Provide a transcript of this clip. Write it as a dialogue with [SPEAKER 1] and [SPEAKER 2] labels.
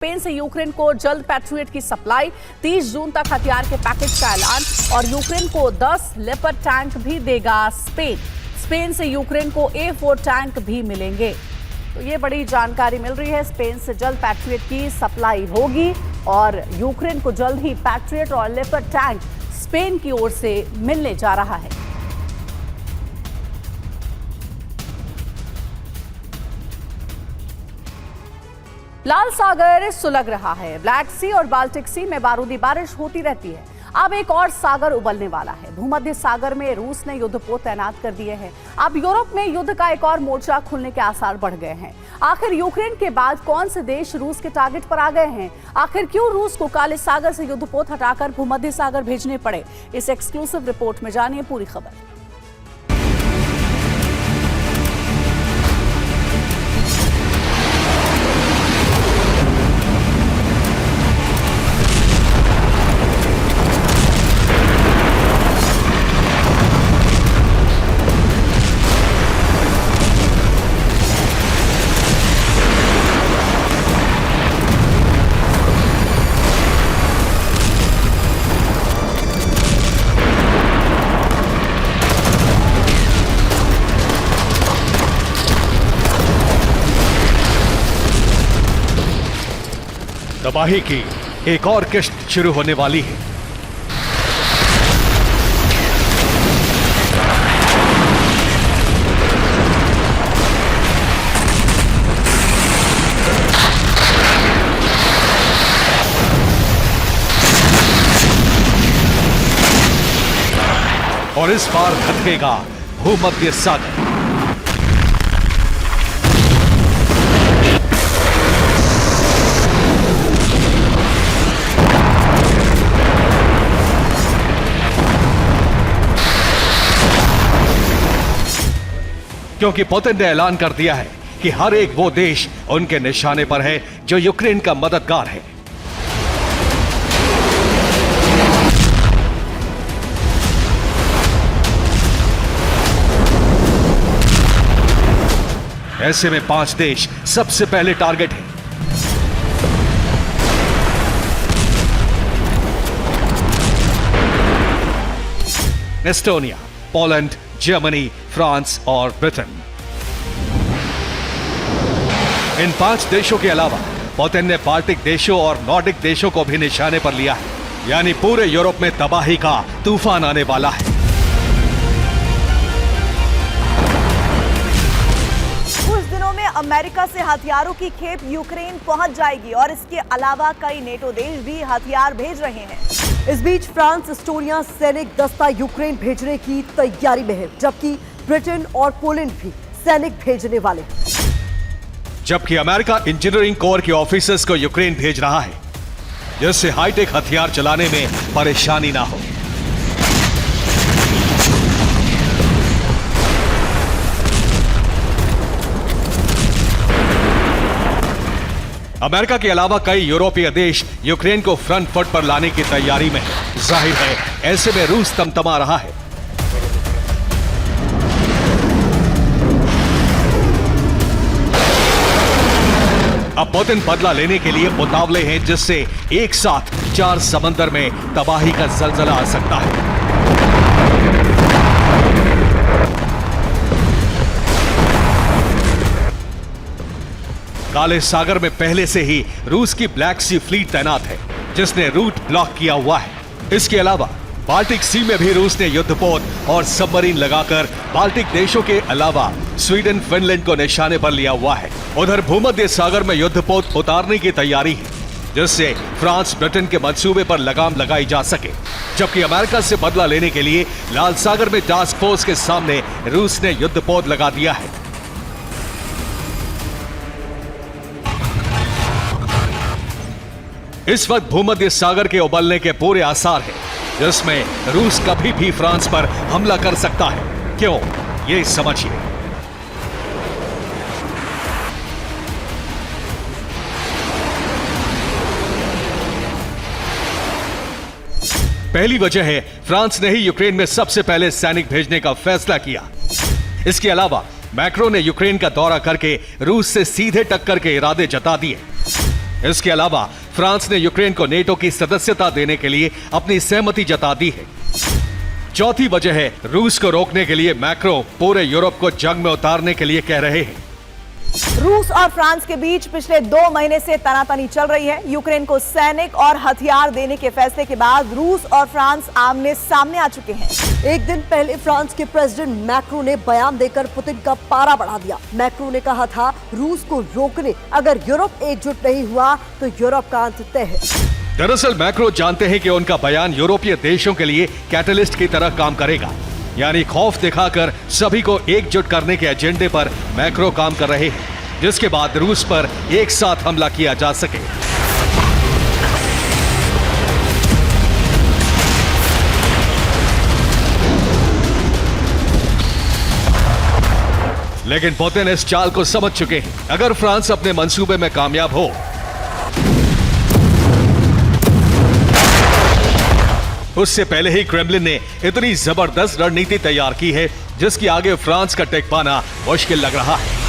[SPEAKER 1] Spain से Ukraine को जल्द पैट्रियट की सप्लाई, 30 जून तक हथियार के पैकेज का ऐलान और यूक्रेन को 10 लेपर्ड टैंक भी देगा स्पेन। स्पेन से यूक्रेन को A4 टैंक भी मिलेंगे। तो ये बड़ी जानकारी मिल रही है। स्पेन से जल्द पैट्रियट की सप्लाई होगी और यूक्रेन को जल्द ही पैट्रियट और लेपर्ड टैंक स्पेन की ओर से मिलने जा रहा है। लाल सागर सुलग रहा है। ब्लैक सी और बाल्टिक सी में बारूदी बारिश होती रहती है। अब एक और सागर उबलने वाला है। भूमध्य सागर में रूस ने युद्धपोत तैनात कर दिए हैं। अब यूरोप में युद्ध का एक और मोर्चा खुलने के आसार बढ़ गए हैं। आखिर यूक्रेन के बाद कौन से देश रूस के टारगेट पर आ गए हैं? आखिर क्यों रूस को काले सागर से युद्धपोत हटाकर भूमध्य सागर भेजने पड़े? इस एक्सक्लूसिव रिपोर्ट में जानिए पूरी खबर।
[SPEAKER 2] तबाही की एक और किश्त शुरू होने वाली है। और इस बार खतकेगा भूमध्य सागर। क्योंकि पुतिन ने ऐलान कर दिया है कि हर एक वो देश उनके निशाने पर है जो यूक्रेन का मददगार है। ऐसे में 5 देश सबसे पहले टारगेट है। एस्टोनिया, पोलैंड, जर्मनी, फ्रांस और ब्रिटेन। इन 5 देशों के अलावा पुतिन ने बाल्टिक देशों और नॉर्डिक देशों को भी निशाने पर लिया है। यानी पूरे यूरोप में तबाही का तूफान आने वाला है।
[SPEAKER 3] कुछ दिनों में अमेरिका से हथियारों की खेप यूक्रेन पहुंच जाएगी और इसके अलावा कई नेटो देश भी हथियार भेज रहे हैं। इस बीच फ्रांस एस्टोनिया सैनिक दस्ता यूक्रेन भेजने की तैयारी में है, जबकि ब्रिटेन और पोलैंड भी सैनिक भेजने वाले हैं।
[SPEAKER 2] जबकि अमेरिका इंजीनियरिंग कोर के ऑफिसर्स को यूक्रेन भेज रहा है, जिससे हाईटेक हथियार चलाने में परेशानी ना हो। अमेरिका के अलावा कई यूरोपीय देश यूक्रेन को फ्रंट फुट पर लाने की तैयारी में है। जाहिर है ऐसे में रूस तमतमा रहा है। अब पुतिन बदला लेने के लिए उतावले हैं, जिससे एक साथ 4 समंदर में तबाही का जलजला आ सकता है। काले सागर में पहले से ही रूस की ब्लैक सी फ्लीट तैनात है, जिसने रूट ब्लॉक किया हुआ है। इसके अलावा बाल्टिक सी में भी रूस ने युद्धपोत और सबमरीन लगाकर बाल्टिक देशों के अलावा स्वीडन, फिनलैंड को निशाने पर लिया हुआ है। उधर भूमध्य सागर में युद्धपोत उतारने की तैयारी है, जिससे फ्रांस, ब्रिटेन के मंसूबे पर लगाम लगाई जा सके। जबकि अमेरिका से बदला लेने के लिए लाल सागर में टास्क फोर्स के सामने रूस ने युद्धपोत लगा दिया है। इस वक्त भूमध्य सागर के उबलने के पूरे आसार हैं, जिसमें रूस कभी भी फ्रांस पर हमला कर सकता है। क्यों, ये समझिए। पहली वजह है फ्रांस ने ही यूक्रेन में सबसे पहले सैनिक भेजने का फैसला किया। इसके अलावा मैक्रो ने यूक्रेन का दौरा करके रूस से सीधे टक्कर के इरादे जता दिए। इसके अलावा फ्रांस ने यूक्रेन को नेटो की सदस्यता देने के लिए अपनी सहमति जता दी है। चौथी वजह है, रूस को रोकने के लिए मैक्रो पूरे यूरोप को जंग में उतारने के लिए कह रहे हैं।
[SPEAKER 3] रूस और फ्रांस के बीच पिछले 2 महीने से तनातनी चल रही है। यूक्रेन को सैनिक और हथियार देने के फैसले के बाद रूस और फ्रांस आमने सामने आ चुके हैं। एक दिन पहले फ्रांस के प्रेसिडेंट मैक्रो ने बयान देकर पुतिन का पारा बढ़ा दिया। मैक्रो ने कहा था, रूस को रोकने अगर यूरोप एकजुट नहीं हुआ तो यूरोप का अंत तय है।
[SPEAKER 2] दरअसल मैक्रो जानते हैं कि उनका बयान यूरोपीय देशों के लिए कैटलिस्ट की तरह काम करेगा, यानी खौफ दिखाकर सभी को एकजुट करने के एजेंडे पर मैक्रो काम कर रहे हैं, जिसके बाद रूस पर एक साथ हमला किया जा सके। लेकिन पुतिन इस चाल को समझ चुके हैं। अगर फ्रांस अपने मंसूबे में कामयाब हो उससे पहले ही क्रेमलिन ने इतनी जबरदस्त रणनीति तैयार की है जिसकी आगे फ्रांस का टेक पाना मुश्किल लग रहा है।